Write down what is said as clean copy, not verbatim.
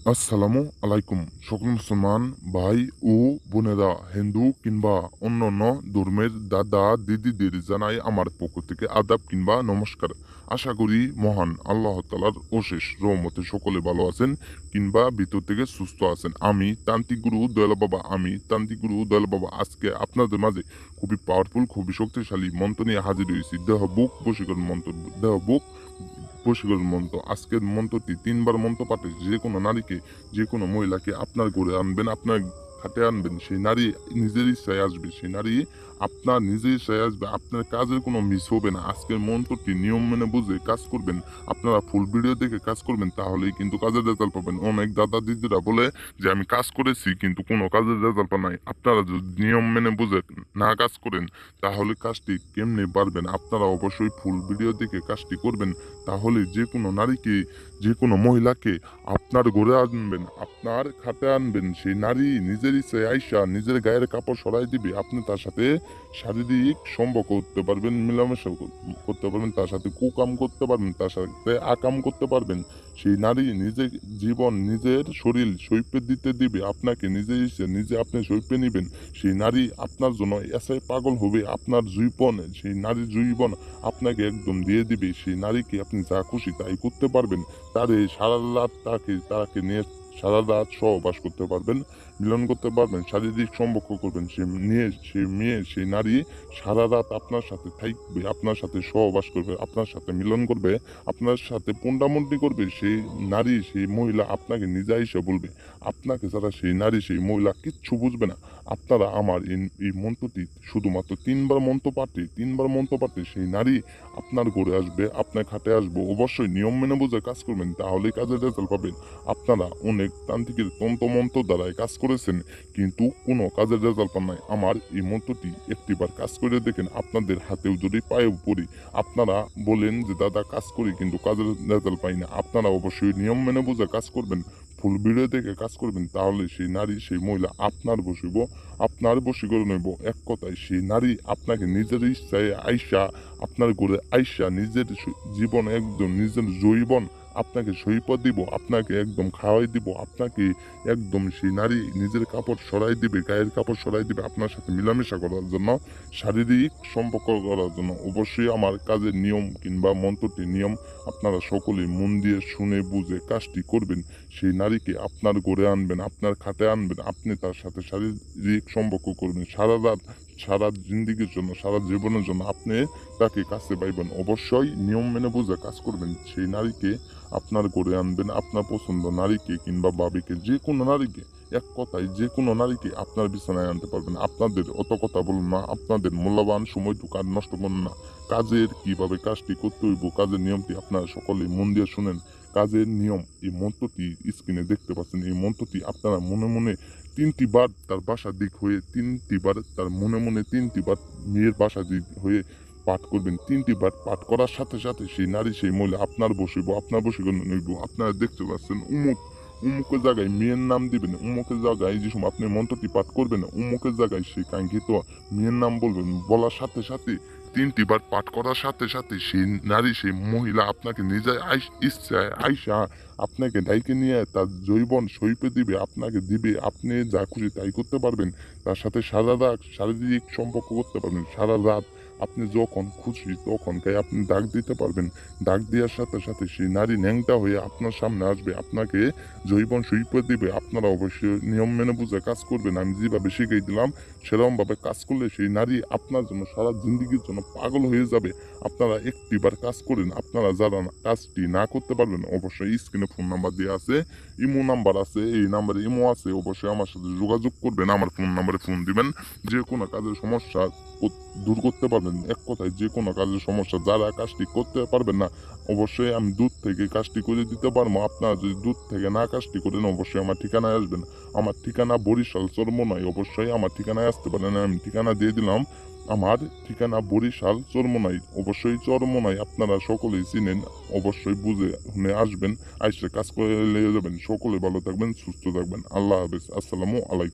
আসসালামু আলাইকুম সকল মুসলমান ভাই ও বোনেরা, হিন্দু কিংবা অন্যান্য ধর্মের দাদা দিদিদের জানাই আমার পক্ষ থেকে আদাব কিংবা নমস্কার। আশা করি মহান আল্লাহ তালার অশেষ রহমতে সকলে ভালো আছেন কিংবা ভিতর থেকে সুস্থ আছেন। আমি তান্ত্রিক গুরু দয়াল বাবা আজকে আপনাদের মাঝে খুবই পাওয়ারফুল, খুবই শক্তিশালী মন্ত্র নিয়ে হাজির হয়েছি। দেহ বুক বশীকরণ মন্ত্র, দেহ বুক বশীকরণ মন্ত্র। আজকের মন্ত্রটি ৩ বার মন্ত্র পাঠে যে কোনো নারীকে, যে কোনো মহিলাকে আপনার ঘরে আনবেন, আপনার খাটে আনবেন। সেই নারী নিজের ইচ্ছায় আসবে, সেই নারী আপনার নিজের ইচ্ছায় আসবে। আপনার কাজের কোনো মিস হবে না। আজকের মন্ত্রটি নিয়ম মেনে বুঝে কাজ করবেন। আপনারা ফুল ভিডিও দেখে কাজ করবেন, তাহলেই কিন্তু কাজের রেজাল্ট পাবেন। অনেক দাদা দিদিরা বলে যে আমি কাজ করেছি কিন্তু কোনো কাজের রেজাল্ট পাই নাই। আপনারা যদি নিয়ম মেনে বুঝে না কাজ করেন, তাহলে কাজটি কেমনে পারবেন? আপনারা অবশ্যই ফুল ভিডিও দেখে কাজটি করবেন। তাহলে যে কোনো নারীকে, যে কোনো মহিলাকে আপনার ঘরে আনবেন, আপনার খাটে আনবেন। সেই নারী নিজের ইচ্ছায় আইসা নিজের গায়ের কাপড় সরাই দিবে। আপনি তার সাথে শারীরিক সম্পর্ক করতে পারবেন, মেলামেশা করতে পারবেন, তার সাথে কুকাম করতে পারবেন, তার সাথে আকাম করতে পারবেন। সেই নারী নিজের জীবন, নিজের শরীর সইপে দিতে দিবে আপনাকে। নিজের ইচ্ছে নিজে আপনি সইপে নিবেন। সেই নারী আপনার জন্য এসে পাগল হবে। আপনার জীবন, সেই নারীর জীবন আপনাকে একদম দিয়ে দিবে। সেই নারীকে আপনি যা খুশি তাই করতে পারবেন। তারে সারা রাত তাকে নিয়ে সারা রাত সহবাস করতে পারবেন, মিলন করতে পারবেন, শারীরিক সম্পর্ক করবেন। সেই মেয়ে, সেই নারী সারা রাত আপনার সাথে থাকবে, আপনার সাথে সহবাস করবে, আপনার সাথে মিলন করবে, আপনার সাথে পুন্ডামুন্ডি করবে। সেই নারী, সেই মহিলা আপনাকে নিজে এসে বলবে। আপনাকে ছাড়া সেই নারী, সেই মহিলা কিচ্ছু বুঝবে না। আপনারা আমার এই মন্ত্রটি শুধুমাত্র ৩ বার মন্ত্র পাঠে সেই নারী আপনার ঘরে আসবে, আপনার খাটে আসবো। অবশ্যই নিয়ম মেনে বুঝে কাজ করবেন, তাহলেই কাজের রেজাল্ট পাবেন। আপনারা অনেক তান্ত্রিকের তন্ত্র দ্বারাই কাজ করেছেন কিন্তু কোনো কাজের রেজাল্ট পান নাই। আমার এই মন্ত্রটি একটিবার কাজ করে দেখেন, আপনাদের হাতেও যদি পায়েও পড়ি। আপনারা বলেন যে দাদা কাজ করি কিন্তু কাজের রেজাল্ট পাই না। আপনারা অবশ্যই নিয়ম মেনে বুঝে কাজ করবেন, ফুল ভিডিও দেখে কাজ করবেন। তাহলে সেই নারী, সেই মহিলা আপনার বসিব, আপনার বশীকরণ হইব। এক কথায় সেই নারী আপনাকে নিজের ইচ্ছায় আইসা, আপনার ঘরে আইসা নিজের জীবন, একদম নিজের জৈবন আপনাকে সইপদ দিব, আপনাকে একদম খাওয়াই দিব, আপনাকে একদম সেই নারী নিজের কাপড় সরাই দিবে, গায়ের কাপড় সরাই দিবে আপনার সাথে মিলামেশা করার জন্য, শারীরিক সম্পর্ক করার জন্য। অবশ্যই আমার কাজের নিয়ম কিংবা মন্ত্রটির নিয়ম আপনারা সকলেই মন দিয়ে শুনে বুঝে কাজটি করবেন। সেই নারীকে আপনার ঘরে আনবেন, আপনার খাটে আনবেন, আপনি তার সাথে শারীরিক সম্পর্ক করবেন সারা রাত, সারা জিন্দিগির জন্য, সারা জীবনের জন্য আপনি তাকে কাছে পাইবেন। অবশ্যই নিয়ম মেনে বুঝে কাজ করবেন। সেই নারীকে আপনার ঘরে আনবেন, আপনার পছন্দ নারীকে কিংবা ভাবিকে, যে কোনো নারীকে, এক কথায় যে কোনো নারীকে আপনার বিছানায় আনতে পারবেন। আপনাদের অত কথা বলুন না, আপনাদের মূল্যবান সময়টুকু আর নষ্ট করুন না। কাজের কিভাবে কাজটি করতে হইব, কাজের নিয়মটি আপনারা সকলেই মন দিয়ে শুনেন। কাজের নিয়ম, এই মন্ত্রটি স্ক্রিনে দেখতে পাচ্ছেন। এই মন্ত্রটি আপনারা মনে মনে ৩টি বার তার বাসার দিক হয়ে, ৩টি বার তার মনে মনে ৩টি বার মেয়ের বাসা দিক হয়ে পাঠ করবেন। ৩টি বার পাঠ করার সাথে সাথে সেই নারী, সেই মহিলা আপনার বসিব, আপনার বসীকরণ হইব। আপনারা দেখতে পাচ্ছেন উমুকের জায়গায় মেয়ের নাম দিবেন, উমুকের জায়গায় যে সময় আপনি মন্ত্রটি পাঠ করবেন, উমুকের জায়গায় সেই কাঙ্ক্ষিত মেয়ের নাম বলবেন। বলার সাথে সাথে ৩টি বার পাঠ করার সাথে সাথে সেই নারী, সেই মহিলা আপনাকে নিজের ইচ্ছায় আইসা আপনাকে ডাইকে নিয়ে তার জৈবন সইপে দিবে, আপনাকে দিবে। আপনি যা খুশি তাই করতে পারবেন। তার সাথে সারা রাত শারীরিক সম্পর্ক করতে পারবেন। সারা রাত আপনি যখন খুশি তখনকাই আপনি ডাক দিতে পারবেন। ডাক দেওয়ার সাথে সাথে সেই নারী ন্যাংটা হয়ে আপনার সামনে আসবে, আপনাকে জৈবন সইপে দিবে। আপনারা অবশ্যই নিয়ম মেনে বুঝে কাজ করবেন। আমি যেভাবে শিখিয়ে দিলাম সেরকমভাবে কাজ করলে সেই নারী আপনার জন্য সারা জিন্দগির জন্য পাগল হয়ে যাবে। আপনারা একটিবার কাজ করেন। আপনারা যারা কাজটি না করতে পারবেন, অবশ্যই স্ক্রিনে ফোন নাম্বার দেওয়া আছে, ইমো নাম্বার আছে, এই নাম্বারে ইমো আছে। অবশ্যই আমার সাথে যোগাযোগ করবেন, আমার ফোন নাম্বারে ফোন দিবেন। যে কোনো কাজের সমস্যা দূর করতে পারবেন। এক কথায় যে কোনো কাজের সমস্যা, যারা কাজটি করতে পারবেন না, অবশ্যই আমি দূর থেকে কাজটি করে দিতে পারবো। আপনারা যদি দূর থেকে না কাজটি করেন, অবশ্যই আমার ঠিকানায় আসবেন। আমার ঠিকানা বরিশাল চরমোনাই। অবশ্যই আমার ঠিকানায় আসতে পারেন। আমি ঠিকানা দিয়ে দিলাম। আমার ঠিকানা বরিশাল চরমোনাই। অবশ্যই চরমোনাই আপনারা সকলেই চিনেন। অবশ্যই বুঝে শুনে আসবেন, আইসে কাজ করে লেগে যাবেন। সকলে ভালো থাকবেন, সুস্থ থাকবেন। আল্লাহ হাফেজ। আসসালামু আলাইকুম।